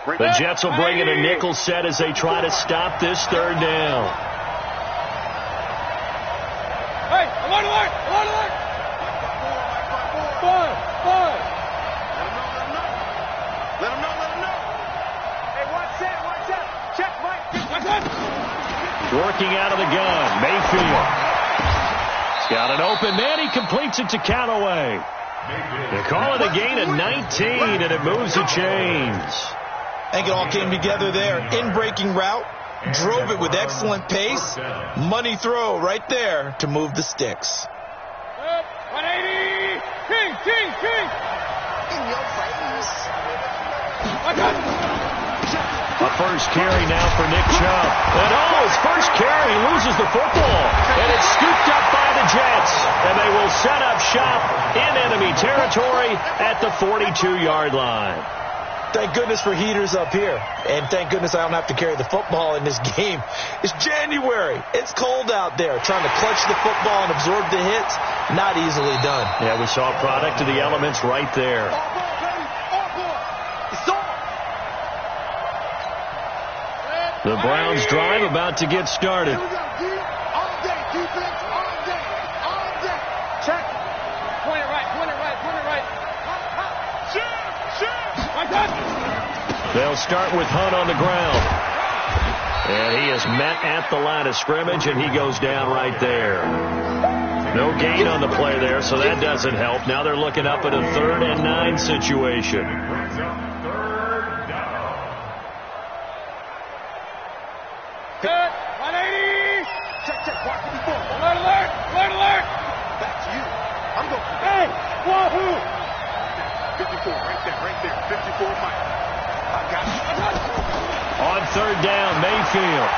The Jets will bring in a nickel set as they try to stop this third down. Hey, alert, alert, alert, alert. Five. Let him know. Hey, watch that. Check, Mike. Watch that. Working out of the gun, Mayfield. He's got an open man. He completes it to Callaway. They call it a gain of 19, and it moves the chains. I think it all came together there. In-breaking route, drove it with excellent pace. Money throw right there to move the sticks. 180! King! In your face. A first carry now for Nick Chubb. And his first carry loses the football. And it's scooped up by the Jets. And they will set up shop in enemy territory at the 42-yard line. Thank goodness for heaters up here. And thank goodness I don't have to carry the football in this game. It's January. It's cold out there. Trying to clutch the football and absorb the hits, not easily done. Yeah, we saw a product of the elements right there. The Browns drive about to get started. All day, defense, all day. Check. Point it right. Shoot. Like that. They'll start with Hunt on the ground. And he is met at the line of scrimmage, and he goes down right there. No gain on the play there, so that doesn't help. Now they're looking up at a 3rd and 9 situation. Good. 180. Check. Watch the ball. Alert. Back to you. I'm going. Hey, wahoo. 54, right there. 54, Mike. I got you. On 3rd down, Mayfield.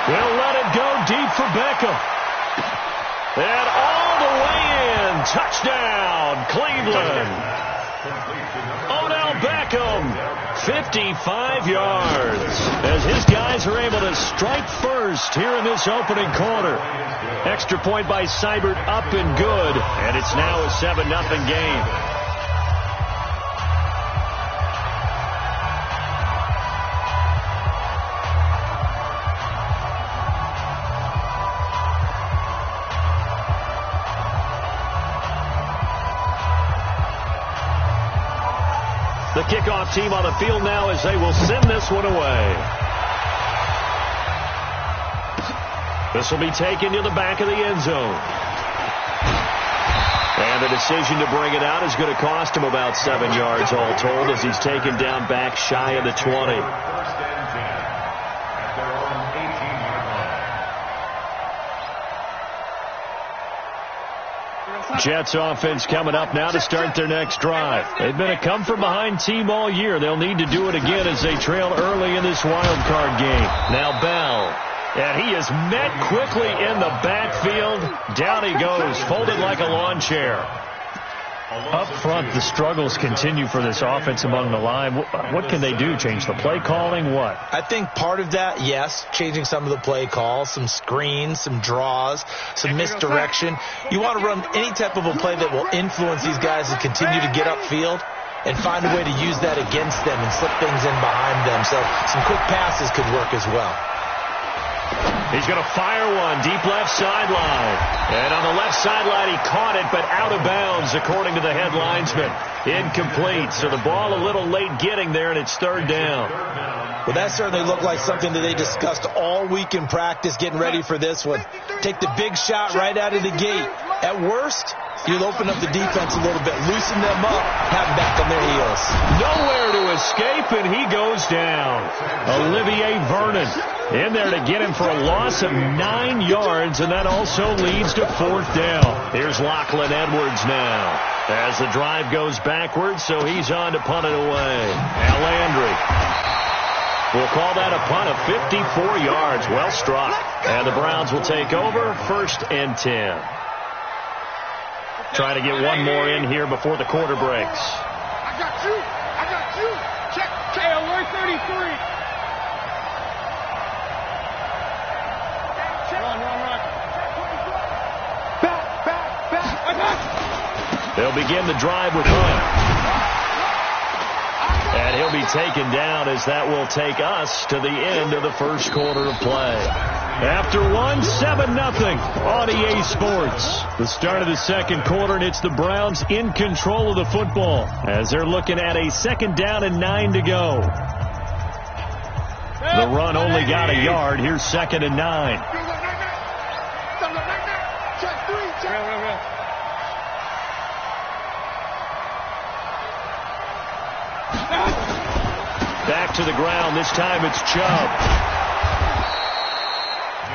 They'll let it go deep for Beckham. And all the way in. Touchdown, Cleveland. Odell Beckham, 55 yards. As his guys are able to strike first here in this opening quarter. Extra point by Seibert, up and good. And it's now a 7-0 game. The kickoff team on the field now as they will send this one away. This will be taken to the back of the end zone. And the decision to bring it out is going to cost him about 7 yards all told as he's taken down back shy of the 20. Jets offense coming up now to start their next drive. They've been a come-from-behind team all year. They'll need to do it again as they trail early in this wild card game. Now Bell. And he is met quickly in the backfield. Down he goes, folded like a lawn chair. Up front, the struggles continue for this offense among the line. What can they do? Change the play calling? What? I think part of that, yes, changing some of the play calls, some screens, some draws, some misdirection. You want to run any type of a play that will influence these guys to continue to get upfield and find a way to use that against them and slip things in behind them. So some quick passes could work as well. He's going to fire one deep left sideline. And on the left sideline, he caught it, but out of bounds, according to the head linesman. Incomplete. So the ball a little late getting there, and it's 3rd down. Well, that certainly looked like something that they discussed all week in practice, getting ready for this one. Take the big shot right out of the gate. At worst, you'll open up the defense a little bit, loosen them up, have them back on their heels. Nowhere to escape, and he goes down. Olivier Vernon in there to get him for a loss of 9 yards, and that also leads to 4th down. Here's Lachlan Edwards now as the drive goes backwards, so he's on to punt it away. Al Landry. We'll call that a punt of 54 yards. Well struck. And the Browns will take over 1st and 10. Trying to get one more in here before the quarter breaks. I got you. Check. Alert 33. Run. Back. They'll begin the drive with Hunt. And he'll be taken down as that will take us to the end of the first quarter of play. After 7-0 on EA Sports. The start of the second quarter, and it's the Browns in control of the football as they're looking at a 2nd down and 9 to go. The run only got a yard. Here's 2nd and 9. Back to the ground. This time it's Chubb.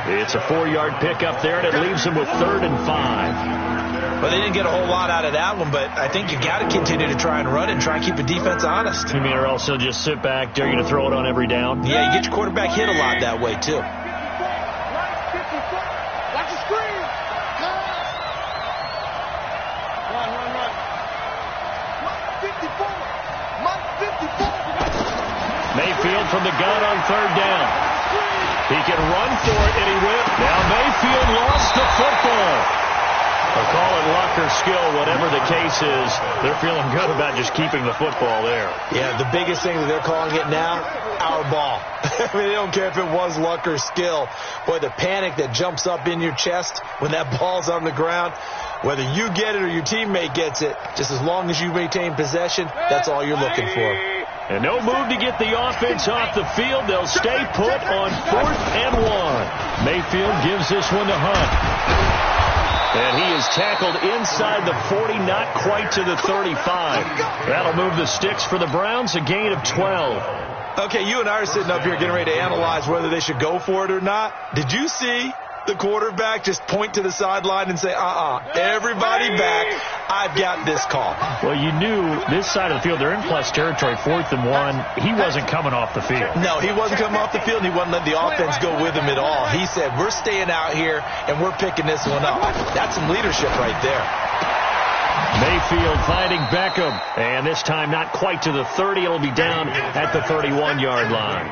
It's a 4-yard pickup there, and it leaves him with 3rd and 5. Well, they didn't get a whole lot out of that one, but I think you got to continue to try and run it and try and keep the defense honest. You mean, or else they'll just sit back, dare you to throw it on every down? Yeah, you get your quarterback hit a lot that way, too. Watch the screen. Run. Mike 54. Mayfield from the gun on 3rd down. He can run for it, and he will. Now Mayfield lost the football. They'll call it luck or skill, whatever the case is. They're feeling good about just keeping the football there. Yeah, the biggest thing that they're calling it now, our ball. I mean, they don't care if it was luck or skill. Boy, the panic that jumps up in your chest when that ball's on the ground, whether you get it or your teammate gets it, just as long as you maintain possession, that's all you're looking for. And no move to get the offense off the field. They'll stay put on 4th and 1. Mayfield gives this one to Hunt. And he is tackled inside the 40, not quite to the 35. That'll move the sticks for the Browns, a gain of 12. Okay, you and I are sitting up here getting ready to analyze whether they should go for it or not. Did you see the quarterback just point to the sideline and say, everybody back, I've got this call? Well, you knew this side of the field, they're in plus territory, 4th and 1. He wasn't coming off the field. No, he wasn't coming off the field, and he wasn't letting the offense go with him at all. He said, we're staying out here, and we're picking this one up. That's some leadership right there. Mayfield finding Beckham, and this time not quite to the 30. It'll be down at the 31-yard line.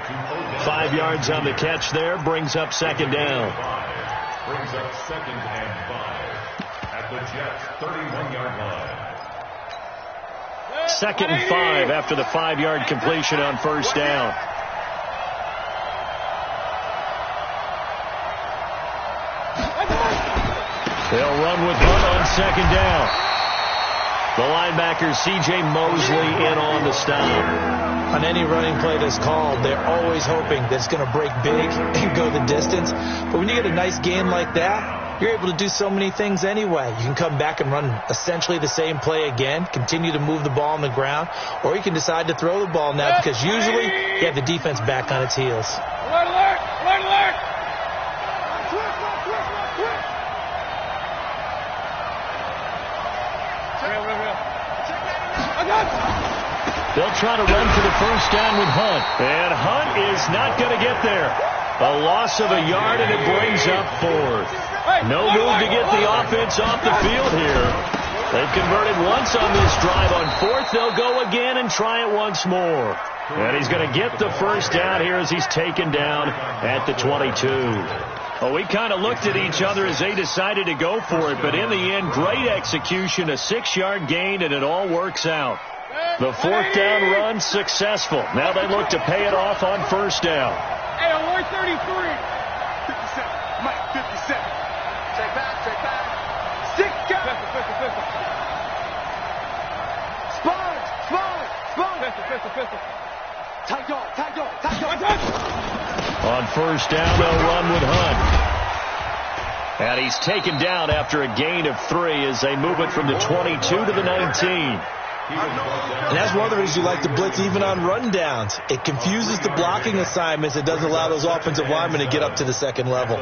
5 yards on the catch there, brings up 2nd down. Brings up 2nd and 5 at the Jets' 31-yard line. 2nd and 5 after the 5-yard completion on 1st down. They'll run with Hunt on 2nd down. The linebacker, C.J. Mosley, in on the stop. On any running play that's called, they're always hoping that it's going to break big and go the distance. But when you get a nice gain like that, you're able to do so many things anyway. You can come back and run essentially the same play again, continue to move the ball on the ground, or you can decide to throw the ball now because usually you have the defense back on its heels. Alert, alert, alert, alert. They'll try to run for the 1st down with Hunt. And Hunt is not going to get there. A loss of a yard, and it brings up 4th. No move to get the offense off the field here. They've converted once on this drive. On 4th, they'll go again and try it once more. And he's going to get the 1st down here as he's taken down at the 22. Well, we kind of looked at each other as they decided to go for it. But in the end, great execution, a 6-yard gain, and it all works out. The 4th down run successful. Now they look to pay it off on 1st down. Hey, on 133. 57. Mike, 57. Take back. 6 guys. Spine. Tight dog. On 1st down, they'll run with Hunt. And he's taken down after a gain of 3 as they move it from the 22 to the 19. And that's one of the reasons you like to blitz even on rundowns. It confuses the blocking assignments. It doesn't allow those offensive linemen to get up to the 2nd level.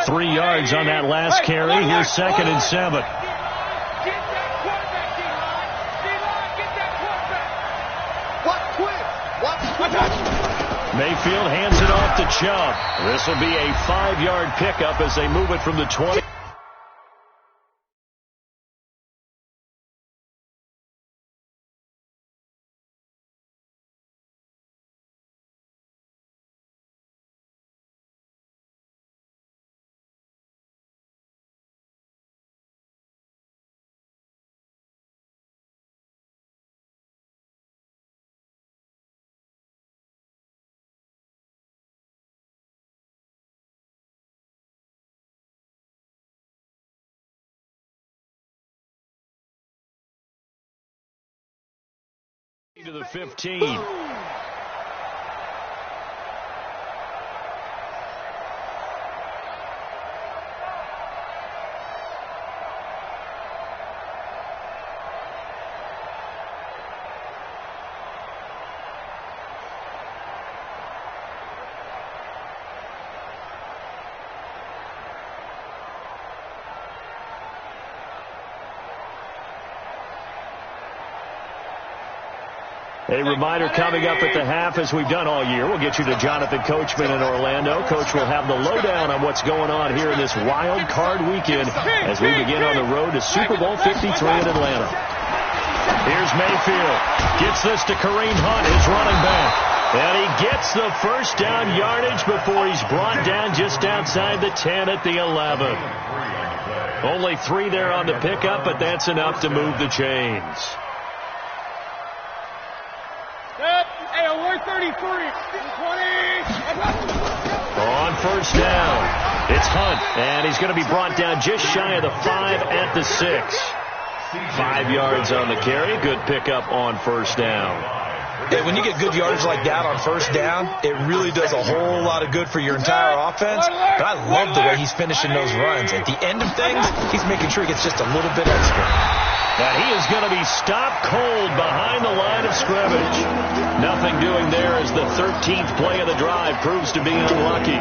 3 yards on that last carry. Here's 2nd and 7. Mayfield hands it off to Chubb. This will be a 5-yard pickup as they move it from the 20. To the 15. A reminder coming up at the half, as we've done all year. We'll get you to Jonathan Coachman in Orlando. Coach will have the lowdown on what's going on here in this wild card weekend as we begin on the road to Super Bowl 53 in Atlanta. Here's Mayfield. Gets this to Kareem Hunt, his running back. And he gets the first down yardage before he's brought down just outside the 10 at the 11. Only 3 there on the pickup, but that's enough to move the chains. On first down, it's Hunt, and he's going to be brought down just shy of the 5 at the 6. 5 yards on the carry. Good pickup on first down. And when you get good yardage like that on first down, it really does a whole lot of good for your entire offense. But I love the way he's finishing those runs. At the end of things, he's making sure he gets just a little bit extra. And he is going to be stopped cold behind the line of scrimmage. Nothing doing there as the 13th play of the drive proves to be unlucky.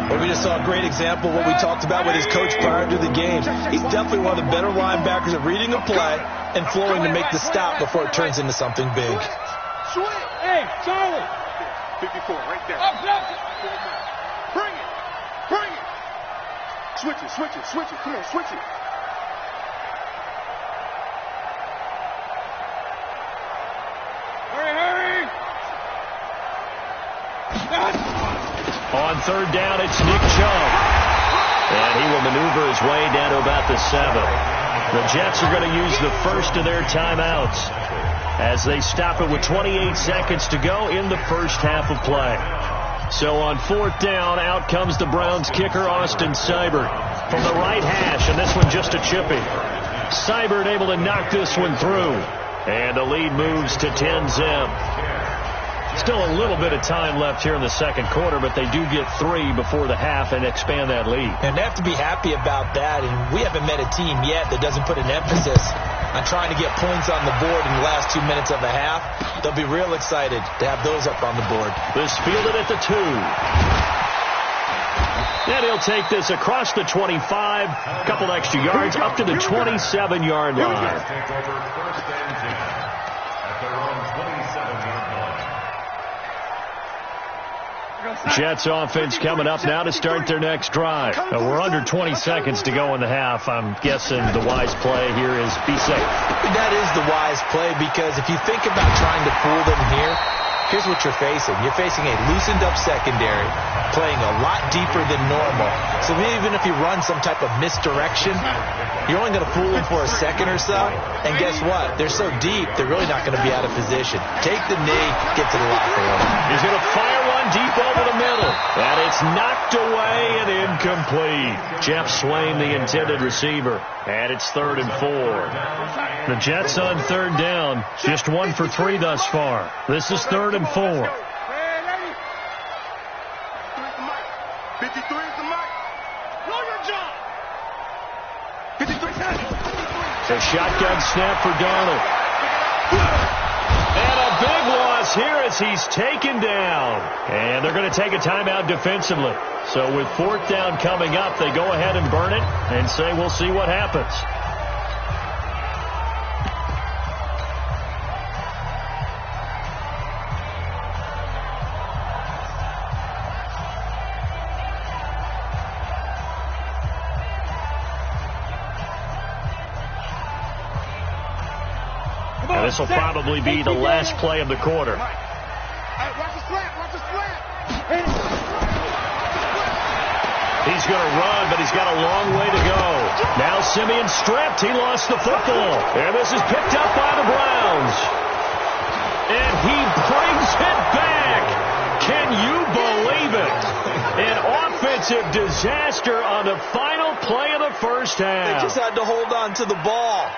Well, we just saw a great example of what we talked about with his coach prior to the game. He's definitely one of the better linebackers at reading a play and flowing to make the stop before it turns into something big. Hey, Charlie. 54, right there. Up. Bring it. Switch it. Come on, switch it. Hurry. On third down, it's Nick Chubb. And he will maneuver his way down to about the 7. The Jets are going to use the first of their timeouts as they stop it with 28 seconds to go in the first half of play. So on fourth down, out comes the Browns kicker, Austin Seibert, from the right hash, and this one just a chippy. Seibert able to knock this one through, and the lead moves to 10-zip. Still a little bit of time left here in the second quarter, but they do get 3 before the half and expand that lead. And they have to be happy about that, and we haven't met a team yet that doesn't put an emphasis on trying to get points on the board in the last 2 minutes of the half. They'll be real excited to have those up on the board. This fielded at the 2. And he'll take this across the 25, a couple extra yards, up to the 27-yard line. Jets offense coming up now to start their next drive. We're under 20 seconds to go in the half. I'm guessing the wise play here is be safe. That is the wise play, because if you think about trying to fool them here, here's what you're facing. You're facing a loosened up secondary, playing a lot deeper than normal. So even if you run some type of misdirection, you're only going to fool them for a second or so. And guess what? They're so deep, they're really not going to be out of position. Take the knee, get to the locker room. He's going to fire one deep over the middle. And it's knocked away and incomplete. Jeff Swain, the intended receiver. And it's 3rd and 4. The Jets on third down, just 1 for 3 thus far. This is 3rd and 4. 53 is the mic. Know your job. 53 A shotgun snap for Darnold. And a big loss here as he's taken down. And they're going to take a timeout defensively. So with 4th down coming up, they go ahead and burn it and say we'll see what happens. And this will probably be the last play of the quarter. Watch the slant. He's going to run, but he's got a long way to go. Now Simeon stripped. He lost the football. And this is picked up by the Browns. And he brings it back. Can you believe it? An offensive disaster on the final play of the first half. They just had to hold on to the ball.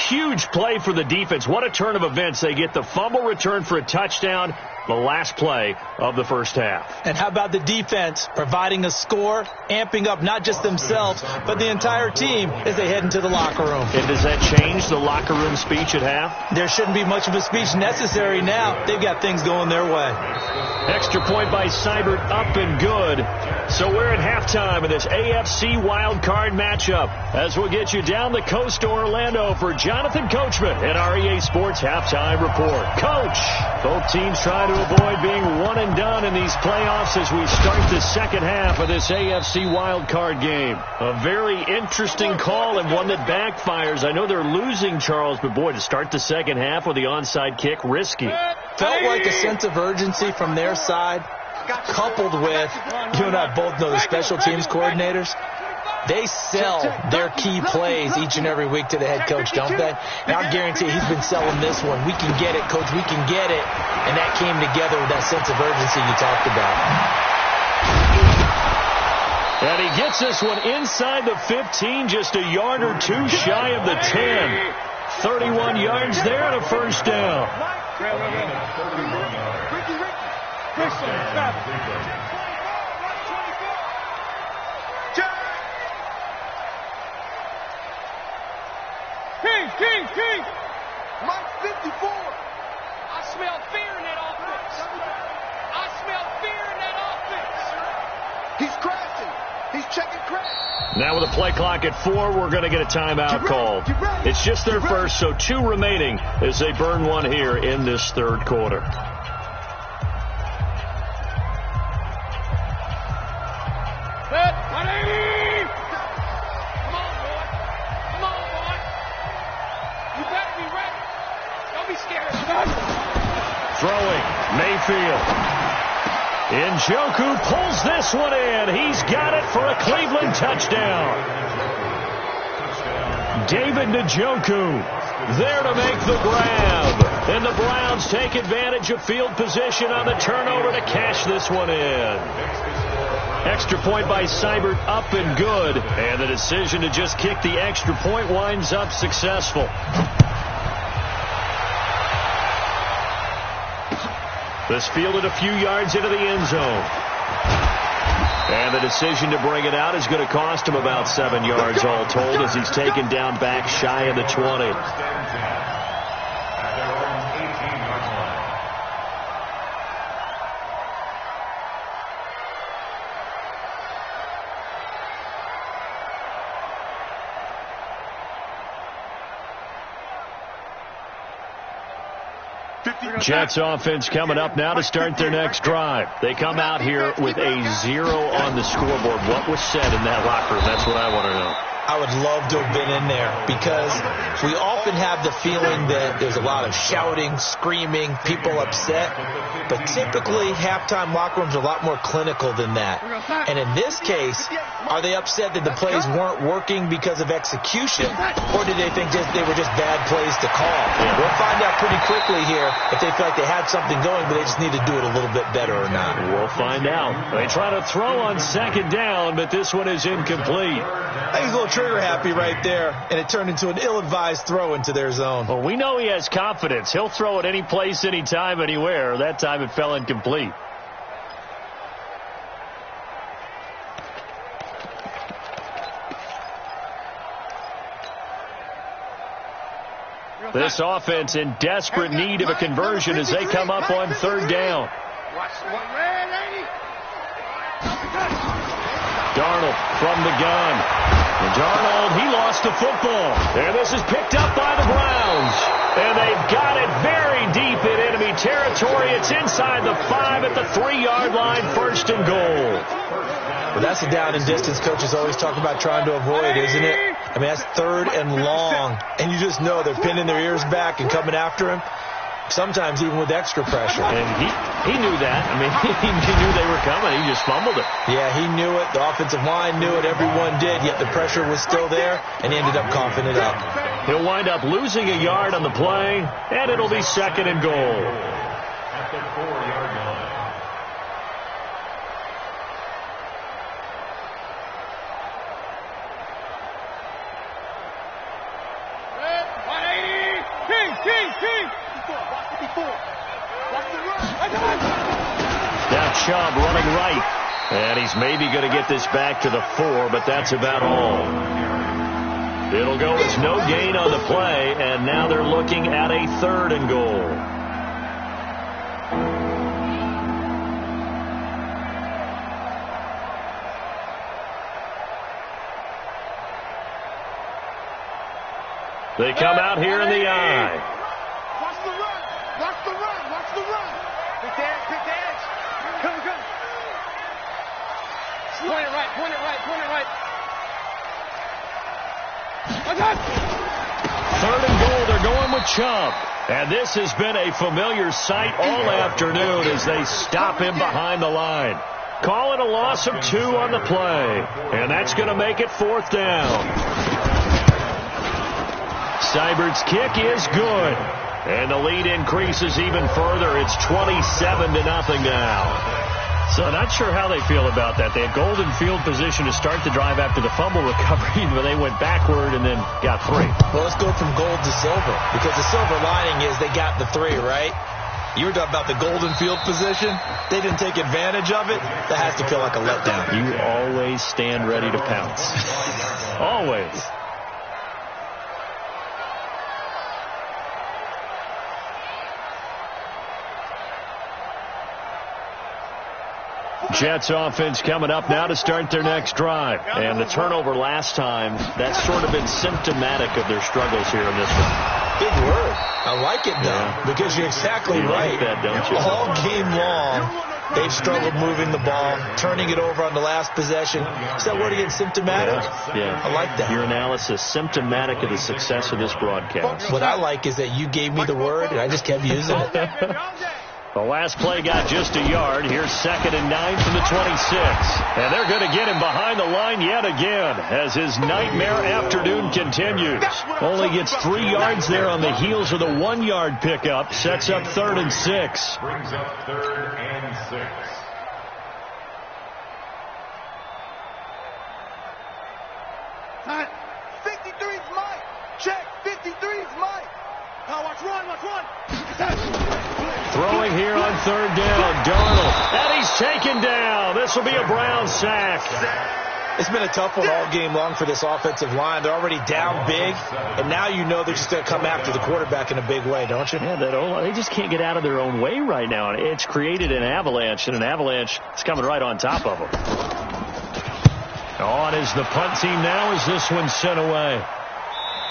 huge play for the defense. What a turn of events. They get the fumble return for a touchdown, the last play of the first half. And how about the defense providing a score, amping up not just themselves, but the entire team as they head into the locker room. And does that change the locker room speech at half? There shouldn't be much of a speech necessary now. They've got things going their way. Extra point by Seibert, up and good. So we're at halftime of this AFC wild card matchup as we'll get you down the coast to Orlando for Jonathan Coachman in our EA Sports Halftime Report. Coach, both teams trying to avoid being one and done in these playoffs as we start the second half of this AFC wild card game. A very interesting call and one that backfires. I know they're losing, Charles, but boy, to start the second half with the onside kick, risky. Felt like a sense of urgency from their side, coupled with, you and I both know the special teams coordinators, they sell their key plays each and every week to the head coach, don't they? And I guarantee he's been selling this one. We can get it, coach, we can get it. And that came together with that sense of urgency you talked about. And he gets this one inside the 15, just a yard or two shy of the 10. 31 yards there and a first down. King! Mike 54! I smell fear in that offense. I smell fear in that offense. He's crashing. He's checking crash. Now with a play clock at 4, we're going to get a timeout called. It's just their first, so 2 remaining as they burn one here in this third quarter. Throwing, Mayfield. Njoku pulls this one in. He's got it for a Cleveland touchdown. David Njoku there to make the grab. And the Browns take advantage of field position on the turnover to cash this one in. Extra point by Seibert, up and good. And the decision to just kick the extra point winds up successful. This fielded a few yards into the end zone. And the decision to bring it out is going to cost him about 7 yards all told as he's taken down back shy of the 20. Jets offense coming up now to start their next drive. They come out here with a 0 on the scoreboard. What was said in that locker room? That's what I want to know. I would love to have been in there because we often have the feeling that there's a lot of shouting, screaming, people upset. But typically, halftime locker rooms are a lot more clinical than that. And in this case, are they upset that the plays weren't working because of execution, or did they think they were just bad plays to call? We'll find out pretty quickly here if they feel like they had something going, but they just need to do it a little bit better or not. We'll find out. They try to throw on second down, but this one is incomplete. I think he's a little trigger happy right there, and it turned into an ill-advised throw into their zone. Well, we know he has confidence. He'll throw it any place, anytime, anywhere. That time it fell incomplete. This offense in desperate need of a conversion as they come up on third down. Darnold from the gun. And Darnold, he lost the football. And this is picked up by the Browns. And they've got it very deep in enemy territory. It's inside the 5 at the 3-yard line, first and goal. Well, that's the down and distance coaches always talk about trying to avoid, isn't it? I mean, that's third and long. And you just know they're pinning their ears back and coming after him. Sometimes even with extra pressure. And he knew that. I mean, he knew they were coming. He just fumbled it. Yeah, he knew it. The offensive line knew it. Everyone did. Yet the pressure was still there, and he ended up coughing it up. He'll wind up losing a yard on the play, and it'll be second and goal. At the 4-yard line. Now Chubb running right. And he's maybe going to get this back to the 4, but that's about all. It'll go as no gain on the play, and now they're looking at a 3rd and goal. They come out here in the eye. Watch the run. Watch the run. Watch the run. Pick the edge. Pick the edge. Come. Point it right. Point it right. Point it right. 3rd and goal. They're going with Chubb. And this has been a familiar sight all afternoon as they stop him behind the line. Calling a loss of 2 on the play. And that's going to make it 4th down. Seibert's kick is good. And the lead increases even further. It's 27-0 now. So not sure how they feel about that. They had golden field position to start the drive after the fumble recovery, but they went backward and then got 3. Well, let's go from gold to silver, because the silver lining is they got the 3, right? You were talking about the golden field position. They didn't take advantage of it. That has to feel like a letdown. You always stand ready to pounce. Always. Jets offense coming up now to start their next drive. And the turnover last time, that's sort of been symptomatic of their struggles here in this one. Big word. I like it, though, because you're exactly right. Like that, don't you? All game long, they've struggled moving the ball, turning it over on the last possession. Is that word again, symptomatic? Yeah. I like that. Your analysis, symptomatic of the success of this broadcast. What I like is that you gave me the word, and I just kept using it. The last play got just a yard. Here's 2nd and 9 from the 26. And they're going to get him behind the line yet again as his nightmare afternoon continues. Only gets 3 yards there on the heels of the 1-yard pickup. Sets up 3rd and 6. Brings up 3rd and 6. Time. 53's Mike. Check. 53's Mike. Now watch run. Throwing here on 3rd down. Darnold. And he's taken down. This will be a Brown sack. It's been a tough one all game long for this offensive line. They're already down big, and now you know they're just going to come after the quarterback in a big way, don't you? Yeah, they just can't get out of their own way right now. It's created an avalanche, and an avalanche is coming right on top of them. On is the punt team now as this one's sent away.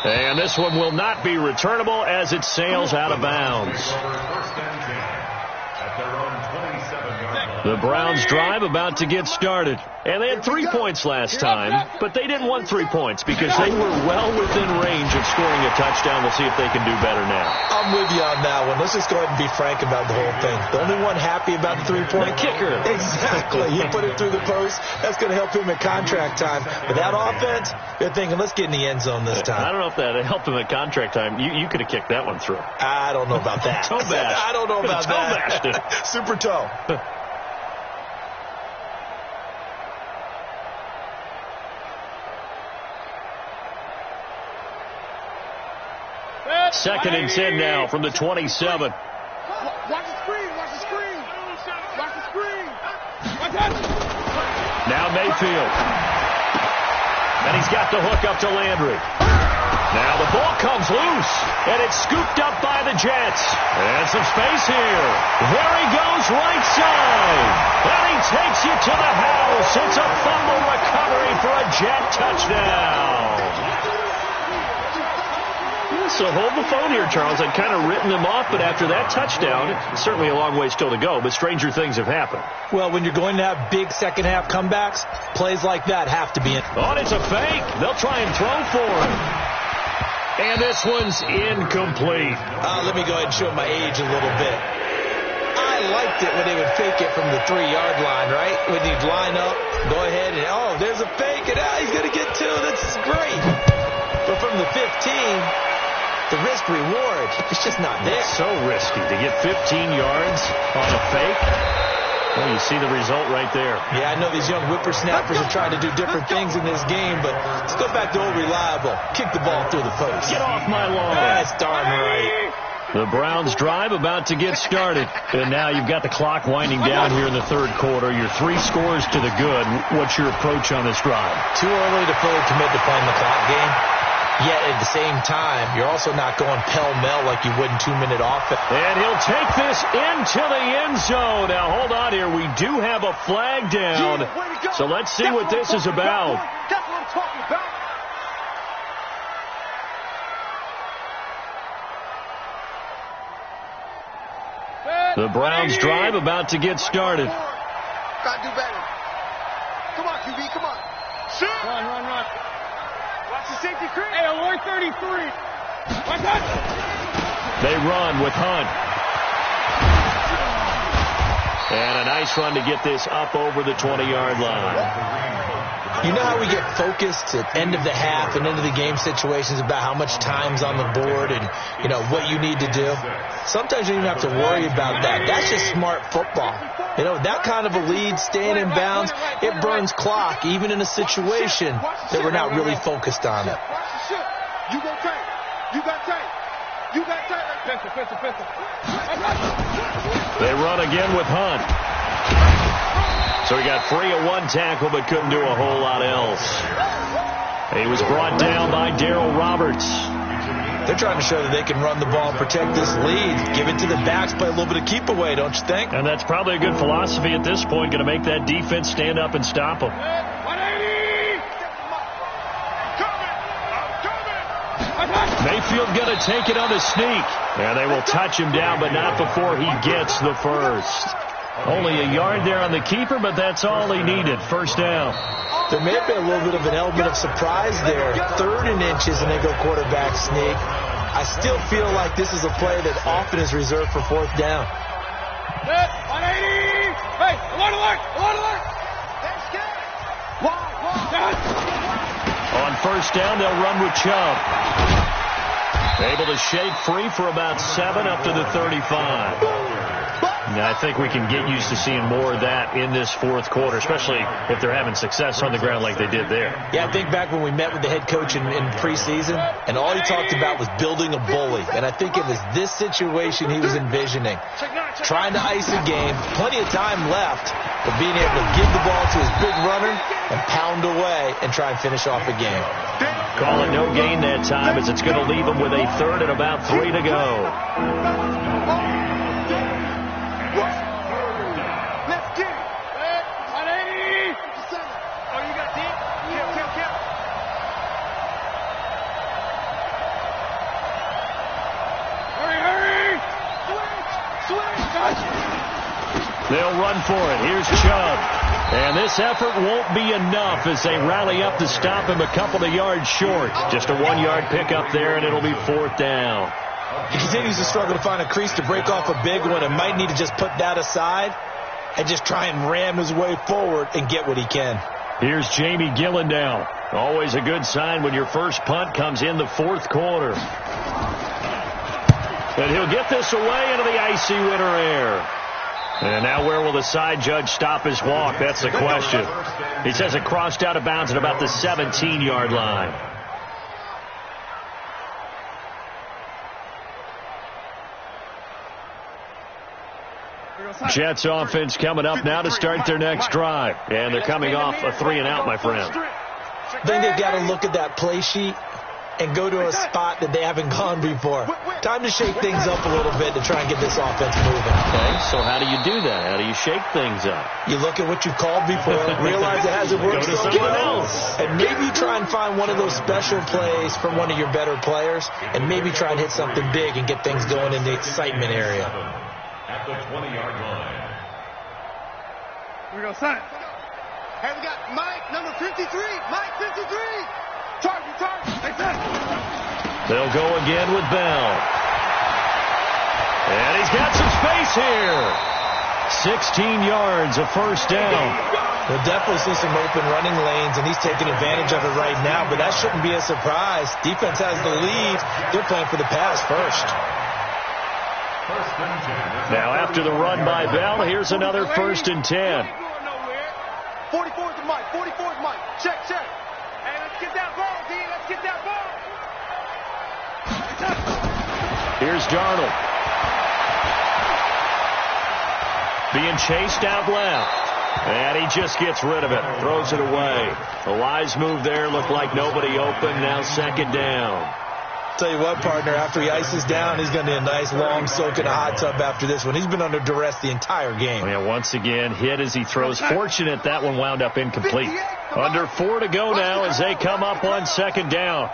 And this one will not be returnable as it sails out of bounds. The Browns drive about to get started. And they had 3 points last time, but they didn't want 3 points because they were well within range of scoring a touchdown. We'll see if they can do better now. I'm with you on that one. Let's just go ahead and be frank about the whole thing. The only one happy about the 3-point kicker. Exactly. He put it through the post. That's going to help him at contract time. But that offense, they're thinking, let's get in the end zone this time. I don't know if that helped him at contract time. You could have kicked that one through. I don't know about that. Toe bash. I don't know about toe that. Bashed it. Super toe. Second and 10 now from the 27. Watch the screen. Watch the screen. Watch the screen. Now Mayfield. And he's got the hook up to Landry. Now the ball comes loose, and it's scooped up by the Jets. And some space here. There he goes right side. And he takes you to the house. It's a fumble recovery for a Jet touchdown. So hold the phone here, Charles. I'd kind of written them off, but after that touchdown, it's certainly a long way still to go, but stranger things have happened. Well, when you're going to have big second-half comebacks, plays like that have to be in. Oh, and it's a fake. They'll try and throw for him. And this one's incomplete. Let me go ahead and show my age a little bit. I liked it when they would fake it from the 3-yard line, right? When you'd line up, go ahead and, oh, there's a fake, and he's going to get 2. This is great. But from the 15... the risk-reward, it's just not there. It's so risky to get 15 yards on a fake. Well, you see the result right there. Yeah, I know these young whippersnappers are trying to do different things in this game, but let's go back to old reliable. Kick the ball through the post. Get off my lawn. That's darn right. The Browns drive about to get started. And now you've got the clock winding down here in the third quarter. You're 3 scores to the good. What's your approach on this drive? Too early to fully commit to playing the clock game. Yet at the same time, you're also not going pell-mell like you would in 2-minute offense. And he'll take this into the end zone. Now, hold on here. We do have a flag down. So let's see what this is about. That's what I'm talking about. The Browns drive about to get started. Gotta do better. Come on, QB, come on. Shoot! Run. Watch the safety creep. Hey, alert 33. Watch that. They run with Hunt. And a nice run to get this up over the 20-yard line. You know how we get focused at end of the half and into the game situations about how much time's on the board and, you know, what you need to do? Sometimes you don't even have to worry about that. That's just smart football. You know, that kind of a lead, staying in bounds, it burns clock, even in a situation that we're not really focused on it. You go tight. You got tight. You got tight. Pistol. They run again with Hunt. So he got free of one tackle but couldn't do a whole lot else. He was brought down by Darryl Roberts. They're trying to show that they can run the ball and protect this lead. Give it to the backs, play a little bit of keep away, don't you think? And that's probably a good philosophy at this point, going to make that defense stand up and stop them. 180! Mayfield going to take it on the sneak. And they will touch him down, but not before he gets the first. Only a yard there on the keeper, but that's all he needed. First down. There may have been a little bit of an element of surprise there. 3rd and inches, and they go quarterback sneak. I still feel like this is a play that often is reserved for 4th down. 180! Hey, alert! That's good. On first down, they'll run with Chubb. Able to shake free for about 7 up to the 35. Now, I think we can get used to seeing more of that in this 4th quarter, especially if they're having success on the ground like they did there. Yeah, I think back when we met with the head coach in preseason, and all he talked about was building a bully. And I think it was this situation he was envisioning. Trying to ice a game, plenty of time left, but being able to give the ball to his big runner and pound away and try and finish off a game. Call it no gain that time, as it's going to leave them with a 3rd and about 3 to go. Let's get it. 180. Oh, you got deep? Kill. Hurry. Switch. They'll run for it. Here's Chubb. And this effort won't be enough as they rally up to stop him a couple of yards short. Just a 1-yard pickup there, and it'll be 4th down. He continues to struggle to find a crease to break off a big one, and might need to just put that aside and just try and ram his way forward and get what he can. Here's Jamie Gillen now. Always a good sign when your first punt comes in the 4th quarter. And he'll get this away into the icy winter air. And now where will the side judge stop his walk? That's the question. He says it crossed out of bounds at about the 17-yard line. Jets offense coming up now to start their next drive. And they're coming off a 3-and-out, my friend. I think they've got to look at that play sheet and go to a spot that they haven't gone before. Time to shake things up a little bit to try and get this offense moving. Okay, so how do you do that? How do you shake things up? You look at what you've called before, realize it hasn't worked Go to so someone well, else. and maybe try and find one of those special plays from one of your better players, and maybe try and hit something big and get things going in the excitement area. At the 20-yard line. Here we go, son. Hey, we got Mike, number 53. Mike, 53. Target. They'll go again with Bell. And he's got some space here. 16 yards, a first down. We'll definitely see some open running lanes, and he's taking advantage of it right now, but that shouldn't be a surprise. Defense has the lead. They're playing for the pass first. Now after the run by Bell, here's another 1st and 10. 44 is Mike. Check. Hey, let's get that ball, D. Let's get that ball. Here's Darnold. Being chased out left. And he just gets rid of it. Throws it away. A wise move there. Looked like nobody open. Now second down. Tell you what, partner, after he ices down, he's going to need a nice long soak in a hot tub after this one. He's been under duress the entire game. Yeah, once again, hit as he throws. Fortunate that one wound up incomplete. Under 4 to go now as they come up on second down.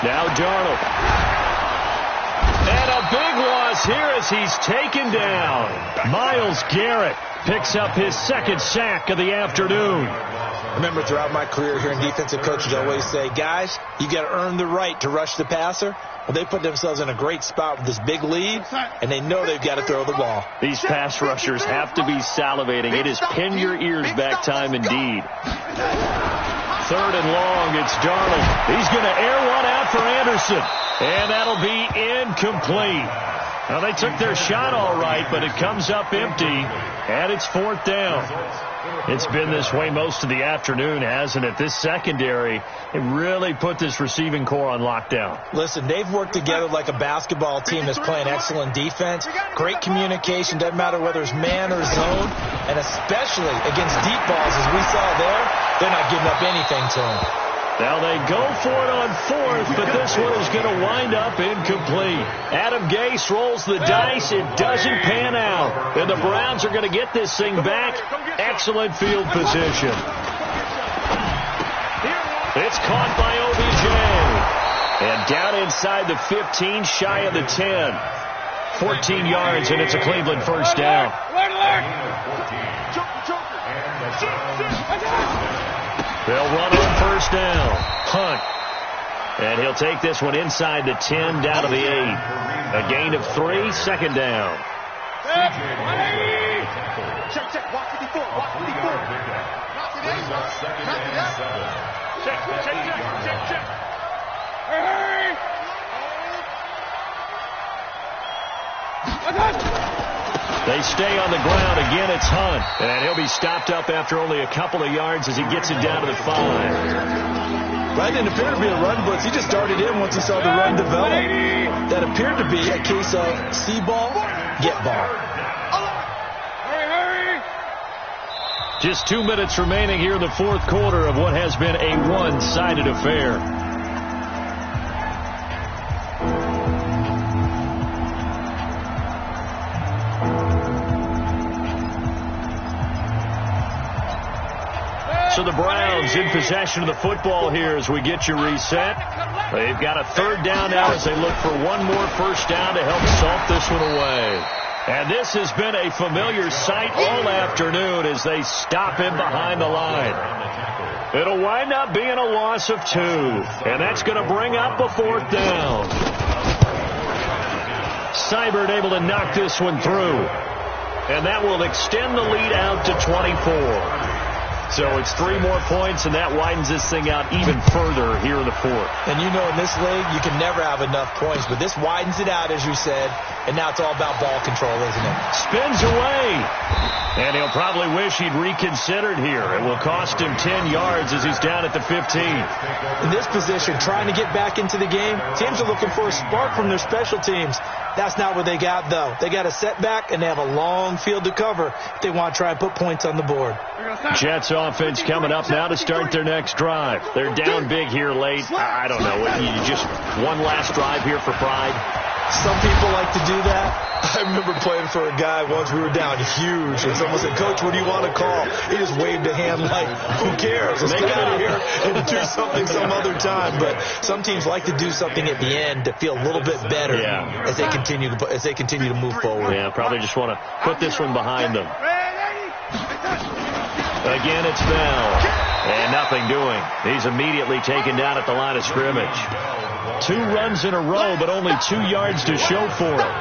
Now Darnold. And a big loss here as he's taken down. Myles Garrett picks up his second sack of the afternoon. Remember, throughout my career here in defensive coaches, I always say, guys, you got to earn the right to rush the passer. Well, they put themselves in a great spot with this big lead, and they know they've got to throw the ball. These pass rushers have to be salivating. It is pin your ears back time indeed. Third and long, it's Darnold. He's going to air one out for Anderson, and that'll be incomplete. Now, they took their shot all right, but it comes up empty, and it's fourth down. It's been this way most of the afternoon, hasn't it? This secondary, it really put this receiving core on lockdown. Listen, they've worked together like a basketball team that's playing excellent defense. Great communication, doesn't matter whether it's man or zone, and especially against deep balls, as we saw there, they're not giving up anything to them. Now they go for it on fourth, but this one is going to wind up incomplete. Adam Gase rolls the dice. It doesn't pan out. And the Browns are going to get this thing back. Excellent field position. It's caught by OBJ. And down inside the 15, shy of the 10. 14 yards, and it's a Cleveland first down. They'll run on first down. Hunt. And he'll take this one inside the 10, down to the 8. A gain of 3, second down. Check. Watch 54. Watch 54. Check. Hurry. They stay on the ground. Again, it's Hunt. And he'll be stopped up after only a couple of yards as he gets it down to the 5. That didn't appear to be a run blitz. He just darted in once he saw the run develop. That appeared to be a case of see ball, get ball. Hurry. Just 2 minutes remaining here in the fourth quarter of what has been a one-sided affair. So the Browns in possession of the football here as we get you reset. They've got a third down now as they look for one more first down to help salt this one away. And this has been a familiar sight all afternoon as they stop him behind the line. It'll wind up being a loss of 2. And that's going to bring up a fourth down. Seibert able to knock this one through. And that will extend the lead out to 24. So it's 3 more points, and that widens this thing out even further here in the fourth. And you know in this league, you can never have enough points, but this widens it out, as you said, and now it's all about ball control, isn't it? Spins away. And he'll probably wish he'd reconsidered here. It will cost him 10 yards as he's down at the 15. In this position, trying to get back into the game, teams are looking for a spark from their special teams. That's not what they got, though. They got a setback, and they have a long field to cover if they want to try and put points on the board. Jets offense coming up now to start their next drive. They're down big here late. I don't know. You just one last drive here for pride. Some people like to do that. I remember playing for a guy once. We were down huge, and someone said, "Coach, what do you want to call?" He just waved a hand like, "Who cares? Let's get out of here and do something some other time." But some teams like to do something at the end to feel a little bit better as they continue to move forward. Yeah, probably just want to put this one behind them. Again, it's Bell. And nothing doing. He's immediately taken down at the line of scrimmage. 2 runs in a row, but only 2 yards to show for it.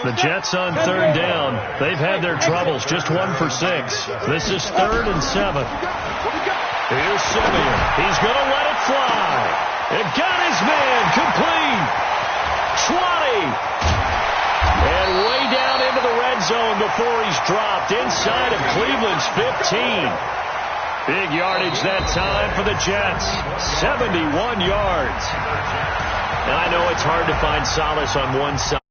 The Jets on third down. They've had their troubles. Just 1 for 6. This is 3rd and 7. Here's Simeon. He's going to let it fly. It got his man complete. 20. And way down into the red zone before he's dropped inside of Cleveland's 15. Big yardage that time for the Jets. 71 yards. And I know it's hard to find solace on one side.